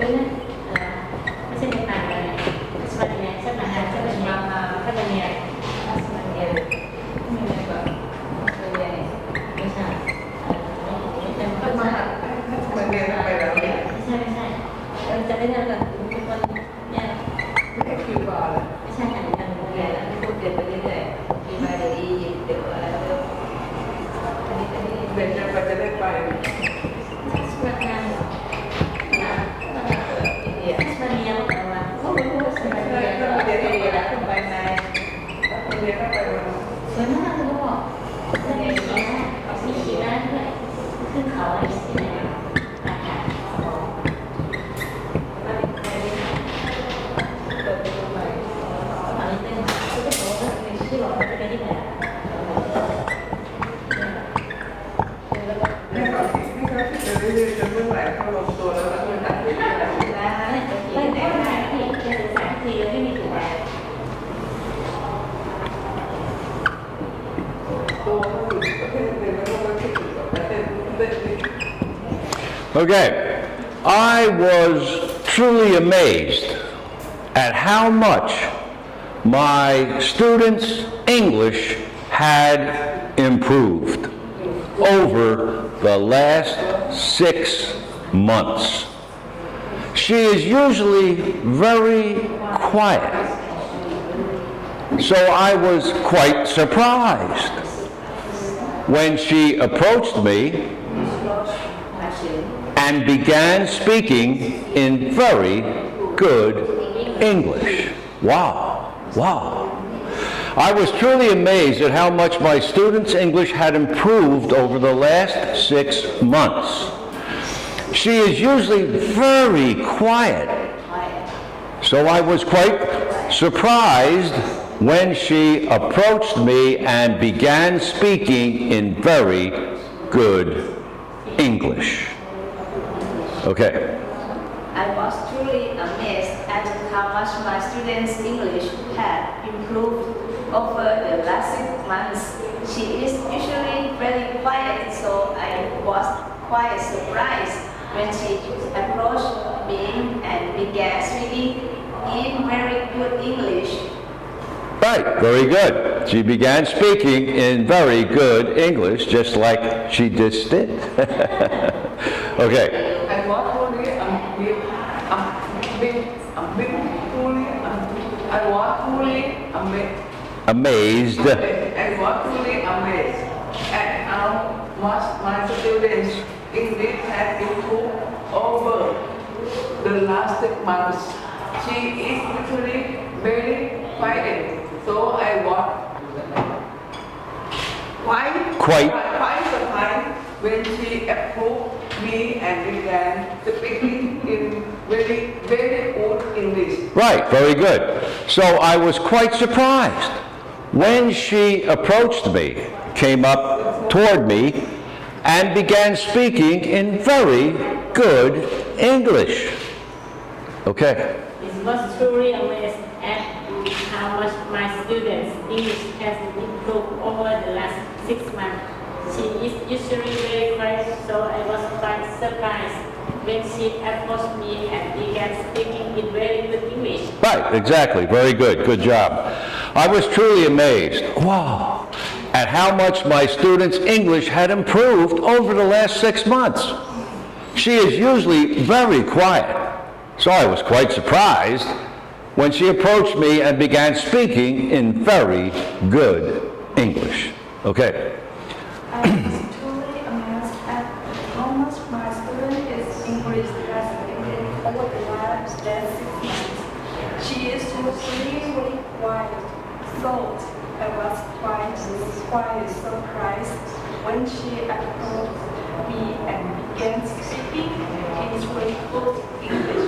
ไม่ใช่ในต่างเลยสวัสดีนะใช่ไหมใช่ไหมมาใช่ไหมเนี่ยสวัสดีไม่มีอะไรแบบไม่ใช่ไม่มาไม่เรียนไปแล้วไม่ใช่จะได้เรียนแบบเป็นคนเนี่ยไม่ได้คิวบอลไม่ใช่การเรียนแล้วพูดเรียนไปเรื่อยๆมีมาเดี๋ยวอีเดี๋ยวอะไรเดี๋ยวเรียนจะไปจะได้ไปสมัครงานส่วนมากก็บอกจะมีขี่ได้ด้วยขึ้นเขาอะไรที่ไหนอากาศมาเป็นใครเปิดประตูไปตอนนี้เป็นคือจะบอกว่าเป็นชื่อหลอกจะไปที่ไหนให้เขาจะเรื่อยๆจนเมื่อไหร่เขาลงตัวแล้วมันตัดไปได้แล้วไม่ได้ที่จะศึกษาทีแล้วไม่มีถูกอะไรOkay, I was truly amazed at how much my students' English had improved over the last 6 months. She is usually very quiet, so I was quite surprised when she approached me and began speaking in very good English. Wow, wow. I was truly amazed at how much my students' English had improved over the last 6 months. She is usually very quiet, so I was quite surprised when she approached me and began speaking in very good English. Okay. I was truly amazed at how much my students' English had improved over the last 6 months. She is usually very quiet, so I was quite surprised when she approached me and began speaking in very good English. Right, very good. She began speaking in very good English, just like she just did. Okay. I was truly Amazed. I was truly amazed at how much my students' English had improved over the last 6 months. She is usually very quiet, so I was quite surprised when she approached me and began speaking in very good English. Right, very good. So I was quite surprised when she approached me, came up toward me, and began speaking in very good English. Okay. It was truly amazed at how much my students' English has improved over the last 6 months. She is usually very quiet, so I was quite surprised when she approached me and began speaking in very good English. Right, exactly. Very good. Good job. I was truly amazed, wow, at how much my students' English had improved over the last 6 months. She is usually very quiet, so I was quite surprised when she approached me and began speaking in very good English. Okay. I was truly amazed at how much my students' English has improved over the last 6 months. She is usually very quiet, so I was quite surprised when she approached me and began speaking in very good English.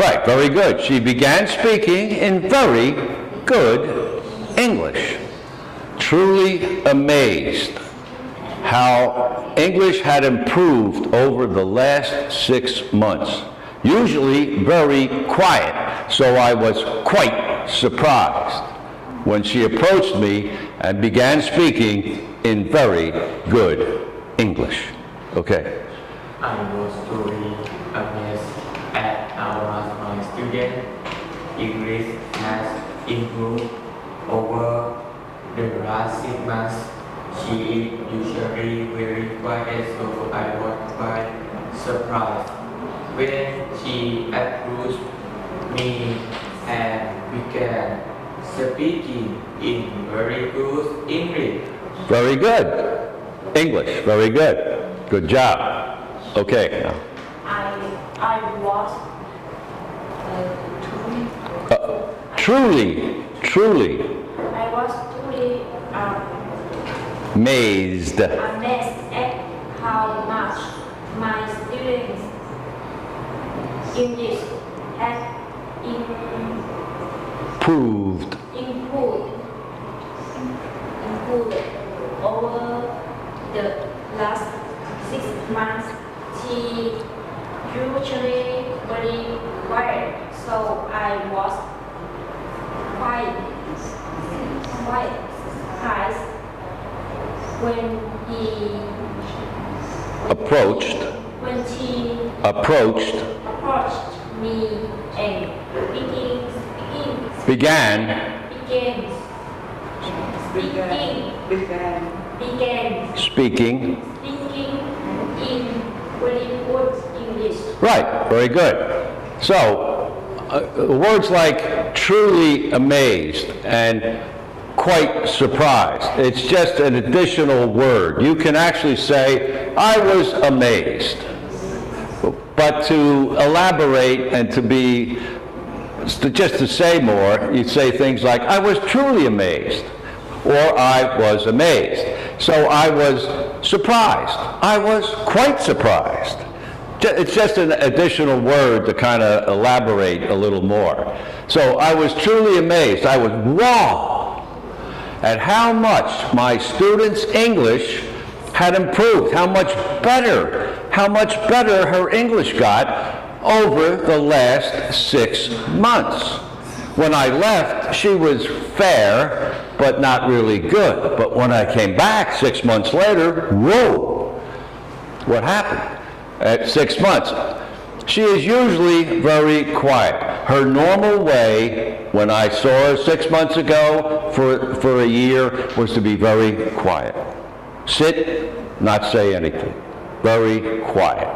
Right, very good. She began speaking in very good English. Truly amazed how English had improved over the last 6 months. Usually very quiet, so I was quite surprised when she approached me and began speaking in very good English. Okay. I was truly amazed at how student English has improved over the last 6 months. She is usually very quiet, so I was quite surprised when she approached me and began speaking in very good English. Very good. English, very good. Good job. Okay. Now. I was Truly I was truly amazed. amazed at how much my students English has Proved. improved over the last 6 months. She usually very quiet, so I was quite surprised when she Approached. approached me and Began. began Speaking. speaking in very good English. Right, very good. So, words like truly amazed and quite surprised, it's just an additional word. You can actually say, I was amazed. But to elaborate and just to say more, you'd say things like, I was truly amazed, or I was amazed. So I was surprised. I was quite surprised. It's just an additional word to kind of elaborate a little more. So I was truly amazed. I was wow at how much my students' English had improved, how much better her English got over the last 6 months. When I left, she was fair, but not really good. But when I came back 6 months later, whoa, what happened? At 6 months, she is usually very quiet. Her normal way, when I saw her 6 months ago for a year, was to be very quiet. Sit, not say anything. Very quiet.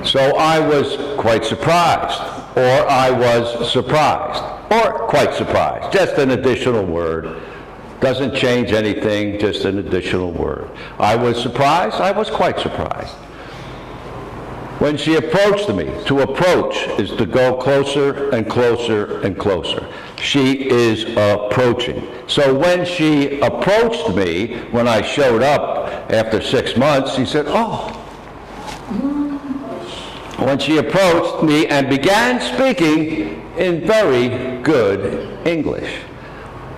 So I was quite surprised, or I was surprised, or quite surprised. Just an additional word. Doesn't change anything, just an additional word. I was surprised, I was quite surprised. When she approached me, to approach is to go closer and closer and closer. She is approaching. So when she approached me, when I showed up after 6 months, she said, oh. When she approached me and began speaking in very good English.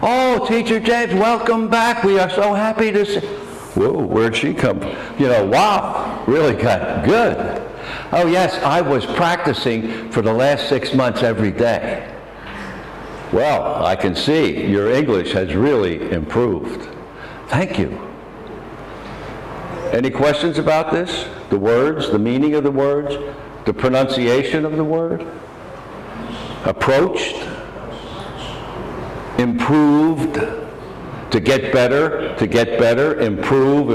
Oh, Teacher James, welcome back. We are so happy to see. Whoa, where'd she come from? Wow, really got good. Oh yes, I was practicing for the last 6 months every day. Well, I can see your English has really improved. Thank you. Any questions about this? The words, the meaning of the words, the pronunciation of the word? Approached? Improved? To get better, improve.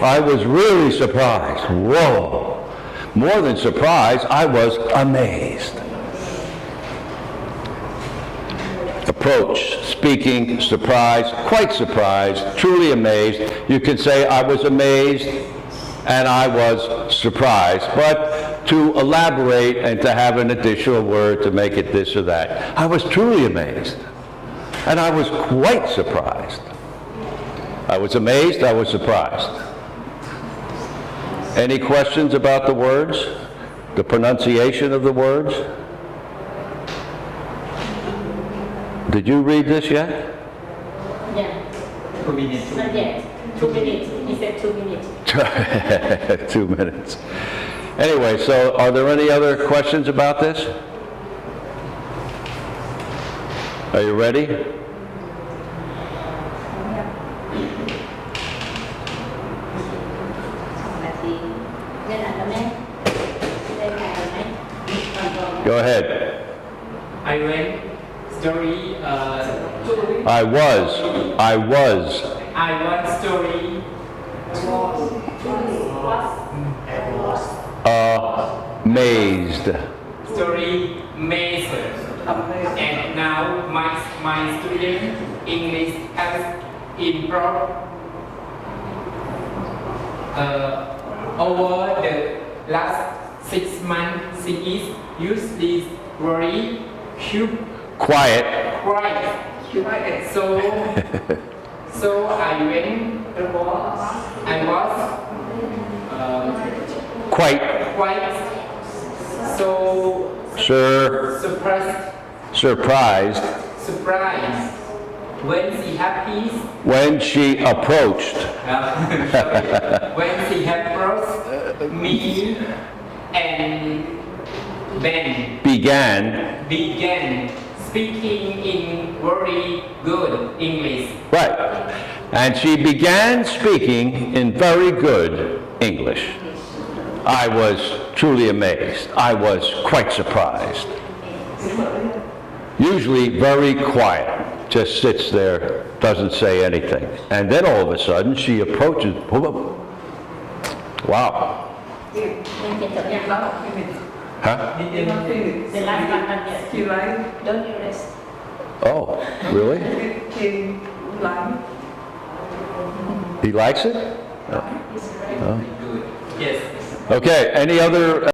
I was really surprised. Whoa. More than surprised, I was amazed. Approach, speaking, surprised, quite surprised, truly amazed. You can say I was amazed and I was surprised, but to elaborate and to have an additional word to make it this or that. I was truly amazed. And I was quite surprised. I was amazed, I was surprised. Any questions about the words? The pronunciation of the words? Did you read this yet? Yeah. 2 minutes. Not yet. 2 minutes. He said 2 minutes. 2 minutes. Anyway, so are there any other questions about this? Are you ready? Go ahead. I went story. I was I want story. amazed. Story maze. And now my student English has improved. Over the last 6 months, she is usually very cute, Quiet. quiet. So I was Quite quite so surprised surprised when she happy when she approached. when she approached me and then Began speaking in very good English. right. And she began speaking in very good English. I was truly amazed. I was quite surprised. Usually very quiet, just sits there, doesn't say anything. And then all of a sudden she approaches. Wow. เรียนจบยัง Not finished. Huh? Not finished. The last one not yet. He like Don't you rest? Oh, really? he like He likes it? Good. Yes. Okay, any other